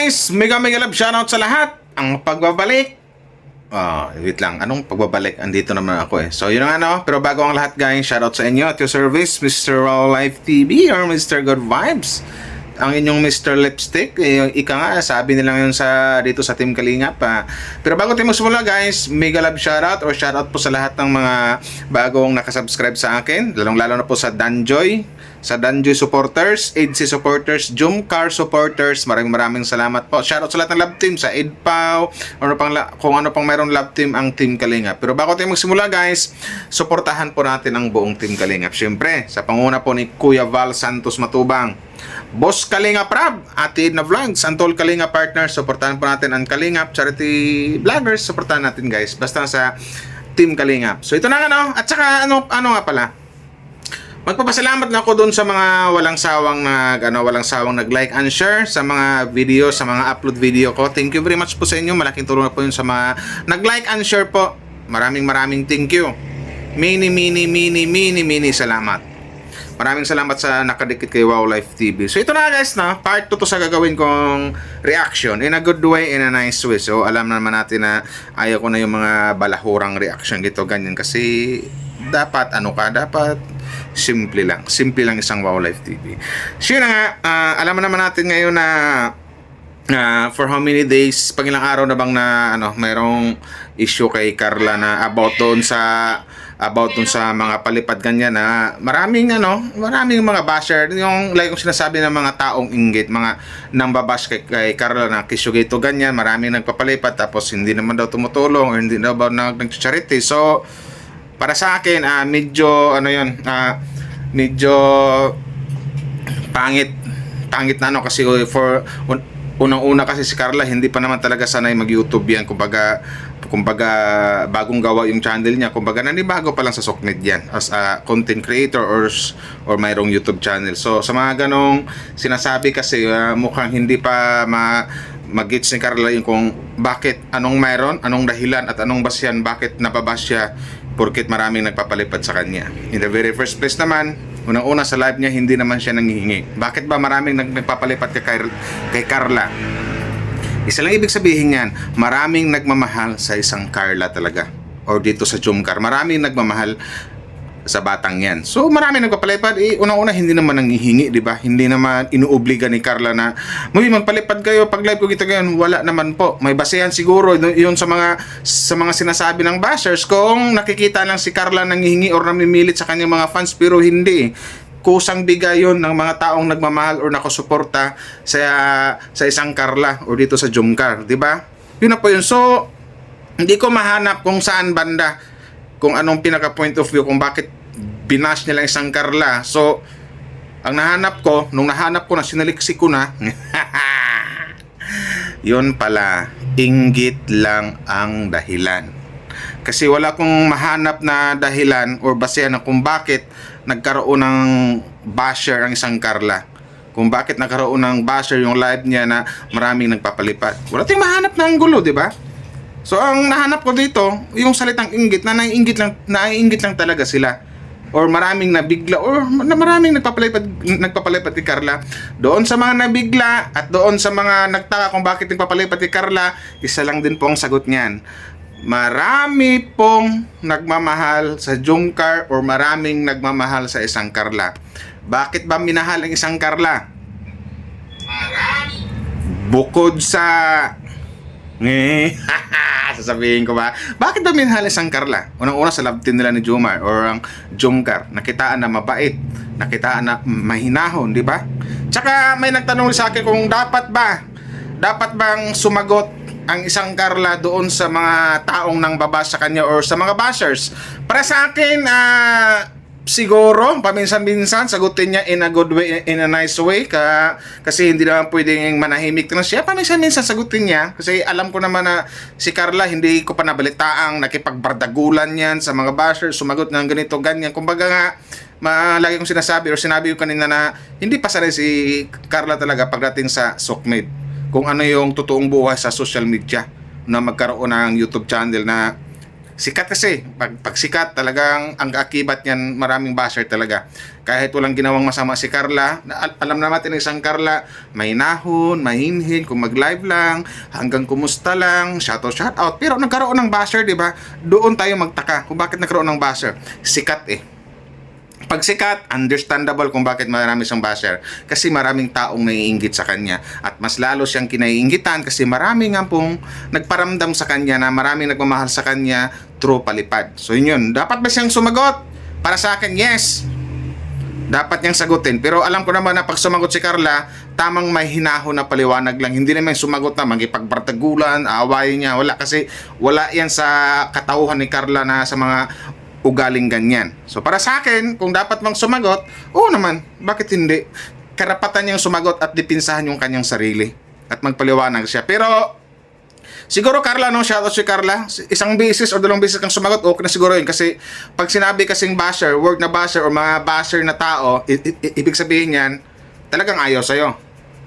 guys, mega love shoutout sa lahat. Ang pagbabalik. Wait lang. Anong pagbabalik? Andito naman ako eh. So yun ang ano. Pero bago ang lahat guys, shoutout sa inyo at your service, Mr. Raw Life TV or Mr. Good Vibes. Ang inyong Mr. Lipstick, ika nga, sabi nila yun dito sa Team Kalingap. Pero bago tayo magsimula guys, mega love shoutout or shoutout po sa lahat ng mga bagong nakasubscribe sa akin. Lalong-lalo na po sa Danjoy supporters, EDC supporters, Jumcar supporters. Maraming salamat po. Shoutout sa lahat ng love team, sa EDPAW, kung ano pang mayroong love team ang Team Kalingap. Pero bago tayo magsimula guys, suportahan po natin ang buong Team Kalingap. Siyempre, sa panguna po ni Kuya Val Santos Matubang, Boss Kalinga Prab, Ate Edna Vlogs, Antol Kalinga Partners, suportahan po natin ang Kalingap Charity Vloggers, suportahan natin guys, basta sa Team Kalingap. So ito na ano, at saka ano nga pala, magpapasalamat na ako doon sa mga walang sawang nag-like and share sa mga video, sa mga upload video ko. Thank you very much po sa inyo, malaking tulong na po yun sa mga nag-like and share po. Maraming thank you. Mini salamat. Maraming salamat sa nakadikit kay Wow Life TV. So ito na guys na, part 2 to sa gagawin kong reaction in a good way, in a nice way. So alam naman natin na ayaw ko na yung mga balahurang reaction dito, ganyan. Kasi dapat dapat simple lang isang Wow Life TV. So yun na nga, alam naman natin ngayon na for how many days, pag ilang araw na bang mayroong issue kay Carla na about doon sa mga palipad ganyan na maraming mga basher, yung like yung sinasabi ng mga taong inggit, mga nambabash kay Carla na kisyugito ganyan, maraming nagpapalipad tapos hindi naman daw tumutulong or hindi daw nag-charity. So para sa akin medyo medyo pangit na kasi for unang-una kasi si Carla hindi pa naman talaga sanay mag-YouTube yan, kumbaga bagong gawa yung channel niya, kumbaga nanibago pa lang sa soknit yan as a content creator or mayroong YouTube channel. So sa mga ganong sinasabi kasi mukhang hindi pa mag-gets ni Carla yung kung bakit, anong dahilan at anong basihan bakit nababash siya porket maraming nagpapalipad sa kanya. In the very first place naman, unang-una sa live niya hindi naman siya nanghihingi. Bakit ba maraming nagpapalipad kay Carla? Isa lang ibig sabihin yan, maraming nagmamahal sa isang Carla talaga. Or dito sa Jumcar, maraming nagmamahal sa batang yan. So maraming nagpapalipad, unang-una hindi naman nanghihingi, di ba? Hindi naman inuobliga ni Carla na magpalipad kayo pag live ko kita ganyan. Wala naman po. May basehan siguro yun sa mga sinasabi ng bashers kung nakikita lang si Carla nanghihingi or namimilit sa kanyang mga fans, pero hindi. Kusang bigay yun ng mga taong nagmamahal or nakasuporta sa isang Carla or dito sa Jumcar, di ba? Yun na po yun. So hindi ko mahanap kung saan banda, kung anong pinaka point of view, kung bakit binash nila isang Carla. So ang nung nahanap ko na, sinaliksi ko na yun pala, inggit lang ang dahilan. Kasi wala kong mahanap na dahilan or basehan na kung bakit nagkaroon ng basher ang isang Carla. Kung bakit nagkaroon ng basher yung live niya na maraming nagpapalipad. Wala tayong mahanap na ang gulo, di ba? So ang nahanap ko dito, yung salitang inggit, na naiinggit lang talaga sila. Or maraming nabigla or maraming nagpapalipad kay Carla. Doon sa mga nabigla at doon sa mga nagtaka kung bakit nagpapalipad kay Carla, isa lang din po ang sagot niyan. Marami pong nagmamahal sa Jumcar or maraming nagmamahal sa isang Carla. Bakit ba minahal ang isang Carla? Bukod sa sasabihin ko ba, bakit ba minahal isang Carla? Unang-una sa love team nila ni Jumar or ang Jumcar, nakitaan na mabait, nakitaan na mahinahon, di ba? Tsaka may nagtanong sa akin kung dapat bang sumagot ang isang Carla doon sa mga taong nang babasa sa kanya or sa mga bashers. Para sa akin, siguro paminsan-minsan sagutin niya in a good way, in a nice way, kasi hindi naman pwedeng manahimik na siya. Paminsan-minsan sagutin niya kasi alam ko naman na si Carla, hindi ko pa nabalitaang nakipagbardagulan yan sa mga bashers, sumagot ng ganito ganyan. Kumbaga nga, lagi kong sinasabi or sinabi ko kanina na hindi pa sanay si Carla talaga pagdating sa sokmed, kung ano yung totoong buhay sa social media, na magkaroon ng YouTube channel na Sikat kasi. Pag sikat, talagang ang akibat niyan, maraming basher talaga. Kahit walang ginawang masama si Carla, alam naman natin isang Carla, mahinahon, mahinhin, kung mag-live lang, hanggang kumusta lang, shoutout. Pero nagkaroon ng basher, di ba? Doon tayo magtaka kung bakit nagkaroon ng basher. Sikat eh. Pag sikat, understandable kung bakit marami siyang basher. Kasi maraming taong naiinggit sa kanya. At mas lalo siyang kinaiinggitan kasi marami nga pong nagparamdam sa kanya na maraming nagmamahal sa kanya through palipad. So yun. Dapat ba siyang sumagot? Para sa akin, yes. Dapat niyang sagutin. Pero alam ko naman na pag sumagot si Carla, tamang may hinahon na paliwanag lang. Hindi naman sumagot na magipagbartagulan, awayin niya. Wala kasi wala yan sa katauhan ni Carla na sa mga ugaling ganyan. So para sa akin, kung dapat mang sumagot, oo naman, bakit hindi? Karapatan niyang sumagot at dipinsahan yung kanyang sarili at magpaliwanag siya. Pero siguro Carla, no, shoutout si Carla, isang beses o dalawang beses kang sumagot, okay na siguro yun. Kasi pag sinabi kasing basher, word na basher o mga basher na tao, ibig sabihin yan, talagang ayaw sa'yo.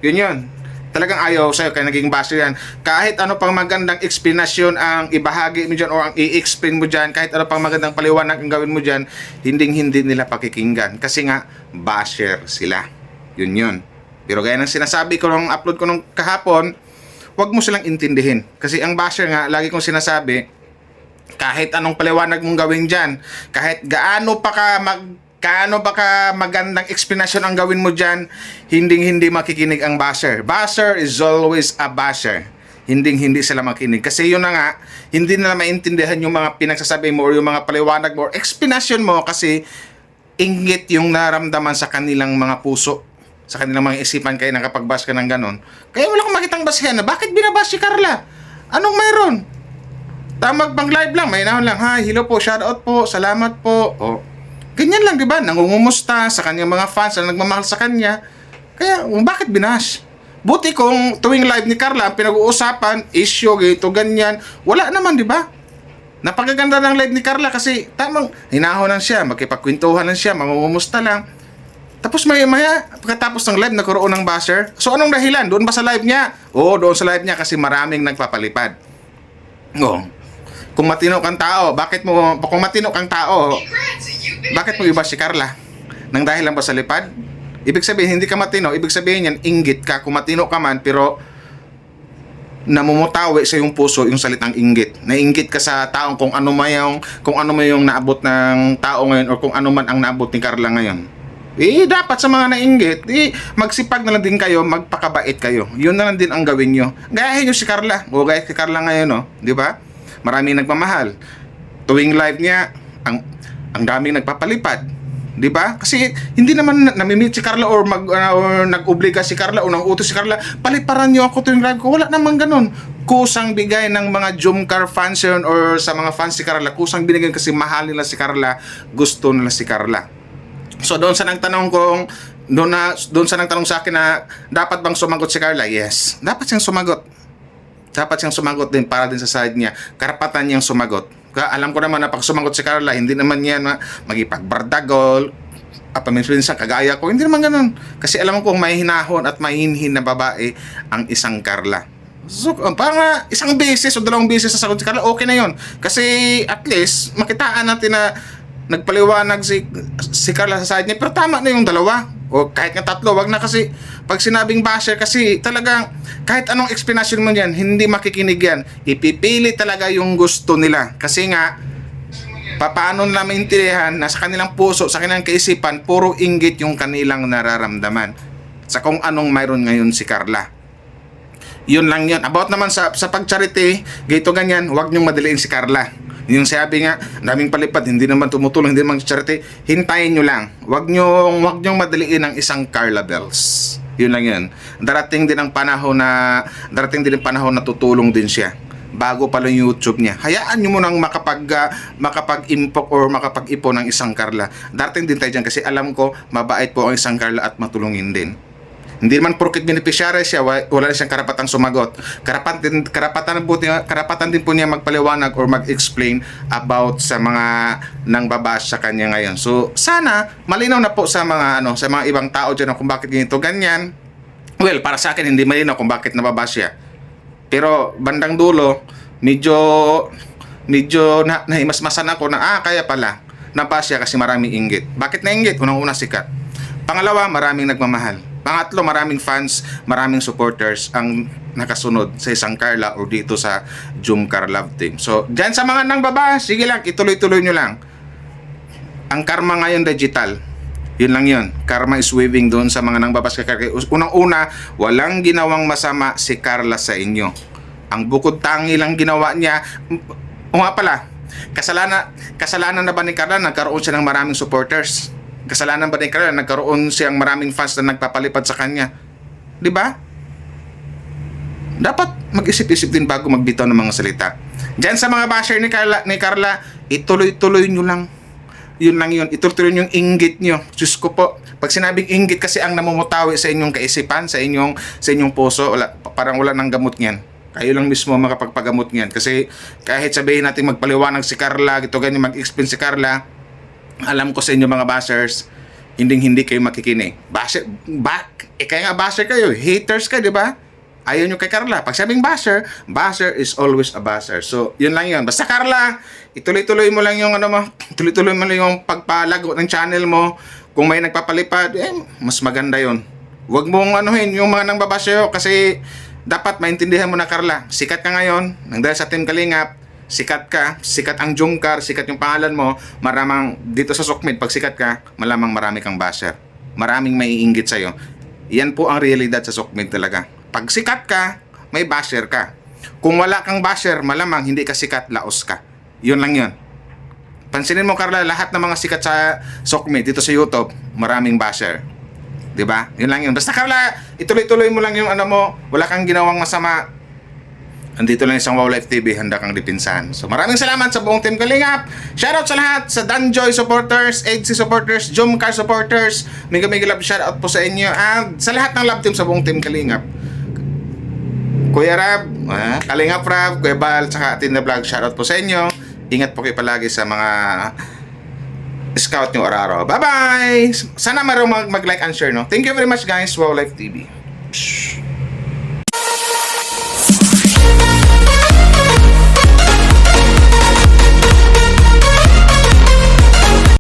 Yun. Talagang ayaw sa'yo, kaya naging basher yan. Kahit ano pang magandang explanation ang ibahagi mo dyan o ang i-explain mo dyan, kahit ano pang magandang paliwanag ang gawin mo dyan, hindi nila pakikinggan. Kasi nga, basher sila. Yun. Pero gaya ng sinasabi ko nung upload ko nung kahapon, wag mo silang intindihin. Kasi ang basher nga, lagi kong sinasabi, kahit anong paliwanag mong gawin dyan, kahit gaano pa ka magandang explanation ang gawin mo dyan, hindi makikinig ang basher. Basher is always a basher. Hindi sila makinig. Kasi yun na nga, hindi nila maintindihan yung mga pinagsasabi mo or yung mga paliwanag mo or explanation mo kasi inggit yung naramdaman sa kanilang mga puso, sa kanilang mga isipan kaya nakapag-bash ka ng ganon. Kaya wala akong makitang basihan na bakit binabash si Carla? Anong mayroon? Tamag pang live lang, may nahon lang, hi, hello po, shoutout po, salamat po. Ganyan lang, di ba? Nangungumusta sa kanyang mga fans na nagmamahal sa kanya. Kaya, bakit binash? Buti kung tuwing live ni Carla, ang pinag-uusapan, issue, ganito, ganyan. Wala naman, di ba? Napakaganda ng live ni Carla kasi tamang hinahonan siya, makipagkwentuhan lang siya, mangungumusta lang. Tapos maya, pagkatapos ng live, nagkaroon ng basher. So, anong dahilan? Doon ba sa live niya? Oo, doon sa live niya kasi maraming nagpapalipad. Kung matino kang tao, bakit mo iba si Carla? Nang dahil lang ba sa lipad? Ibig sabihin, hindi ka matino. Ibig sabihin yan, inggit ka. Kung matino ka man, pero namumutawi sa yung puso yung salitang inggit. Nainggit ka sa taong kung ano man yung naabot ng tao ngayon or kung ano man ang naabot ni Carla ngayon. Dapat sa mga nainggit, magsipag na lang din kayo, magpakabait kayo. Yun na lang din ang gawin nyo. Gayahin nyo si Carla. O gaya si Carla ngayon, no? Di ba? Maraming nagmamahal. Tuwing live niya, ang daming nagpapalipad. 'Di ba? Kasi hindi naman namimit si Carla or nag-obliga si Carla o nang-utos si Carla, paliparan niyo ako tuwing live ko. Wala namang ganun. Kusang bigay ng mga Jumcar fans yun or sa mga fans si Carla. Kusang binigay kasi mahal nila si Carla. Gusto nila si Carla. So doon sa nagtanong sa akin na dapat bang sumagot si Carla? Yes. Dapat siyang sumagot din para din sa side niya. Karapatan niyang sumagot. Alam ko naman na pag sumagot si Carla, hindi naman yan magipag-bardagol paminsan kagaya ko. Hindi naman ganun. Kasi alam ko kung may hinahon at mahinhin na babae ang isang Carla. So, parang isang beses o dalawang beses sa sagot si Carla, okay na yon. Kasi at least makitaan natin na nagpaliwanag si Carla sa side niya. Pero tama na yung dalawa. O kahit nga tatlo, wag na kasi pag sinabing basher kasi talagang kahit anong explanation mo yan, hindi makikinig yan. Ipipili talaga yung gusto nila. Kasi nga, paano nila maintindihan na sa kanilang puso, sa kanilang kaisipan, puro inggit yung kanilang nararamdaman sa kung anong mayroon ngayon si Carla. Yun lang yun. About naman sa pag-charity, gito ganyan, wag niyong madaliin si Carla. Yung sabi nga, daming palipad, hindi naman tumutulong, hindi naman charity. Hintayin nyo lang. Wag nyong madaliin ang isang Carla Bells. Yun lang yun. Darating din ang panahon na tutulong din siya. Bago pa lang YouTube niya. Hayaan nyo munang makapag-impok or makapag-ipon ng isang Carla. Darating din tayo dyan kasi alam ko, mabait po ang isang Carla at matulungin din. Hindi man porket beneficiary siya, wala na siyang karapatang sumagot. Karapatan din po niya magpaliwanag or mag-explain about sa mga nang babash sa kanya ngayon. So, sana malinaw na po sa mga ibang tao diyan kung bakit ganito ganyan. Well, para sa akin hindi malinaw kung bakit nababash siya. Pero bandang dulo, medyo medyo nahimasmasan ako na kaya pala nabasya kasi maraming inggit. Bakit nainggit? Unang-una sikat. Pangalawa, maraming nagmamahal. Pangatlo, maraming fans, maraming supporters ang nakasunod sa isang Carla o dito sa Jumcar Love Team. So, dyan sa mga nang baba, sige lang, ituloy-tuloy nyo lang. Ang karma ngayon digital. Yun lang yun. Karma is waving doon sa mga nang babas kay Carla. Unang-una, walang ginawang masama si Carla sa inyo. Ang bukod tangi lang ginawa niya, o nga pala, kasalanan na ba ni Carla nagkaroon siya ng maraming supporters? Kasalanan ba ni Carla nagkaroon siyang maraming fans na nagpapalipad sa kanya? 'Di ba? Dapat mag-isip-isip din bago magbitaw ng mga salita. Diyan sa mga basher ni Carla, ituloy-tuloy nyo lang. Yun lang yun. Ituloy-tuloy yung inggit nyo. Diyos ko po. Pag sinabing inggit kasi ang namumutawi sa inyong kaisipan, sa inyong puso, parang wala nang gamot niyan. Kayo lang mismo makapagpagamot niyan. Kasi kahit sabihin natin magpaliwanag si Carla, ito ganyan mag-explain si Carla, alam ko sa inyo mga bashers, hindi kayo makikinig. Kaya nga basher kayo, haters kayo, di ba? Ayaw nyo kay Carla. Pag sabing basher is always a basher. So, yun lang yun. Basta Carla, ituloy-tuloy mo lang yung tuloy-tuloy mo lang yung pagpalago ng channel mo. Kung may nagpapalipad, mas maganda yun. Huwag mong yung mga nang babasher kasi dapat maintindihan mo na Carla. Sikat ka ngayon, nang dahil sa Team Kalingap, sikat ang Jumcar, sikat yung pangalan mo, maramang dito sa Sukmid, pag sikat ka, malamang marami kang basher. Maraming maiinggit sa'yo. Yan po ang realidad sa Sukmid talaga. Pag sikat ka, may basher ka. Kung wala kang basher, malamang hindi ka sikat, laos ka. Yun lang yun. Pansinin mo Carla, lahat ng mga sikat sa Sukmid, dito sa YouTube, maraming basher. 'Di ba? Yun lang yun. Basta Carla, ituloy-tuloy mo lang yung wala kang ginawang masama. Andito lang isang Wow Life TV, handa kang dipinsahan. So maraming salamat sa buong Team Kalingap. Shoutout sa lahat, sa Danjoy supporters, EDC supporters, Jumcar supporters. Mega love shoutout po sa inyo. At sa lahat ng love team sa buong Team Kalingap. Kuya Rab, Kalingap Rab, Kuya Bal, saka Atin na Vlog, shoutout po sa inyo. Ingat po kayo palagi sa mga scout nyo araw-araw. Bye-bye! Sana marunong mag-like and share, no? Thank you very much guys, Wow Life TV. Shhh.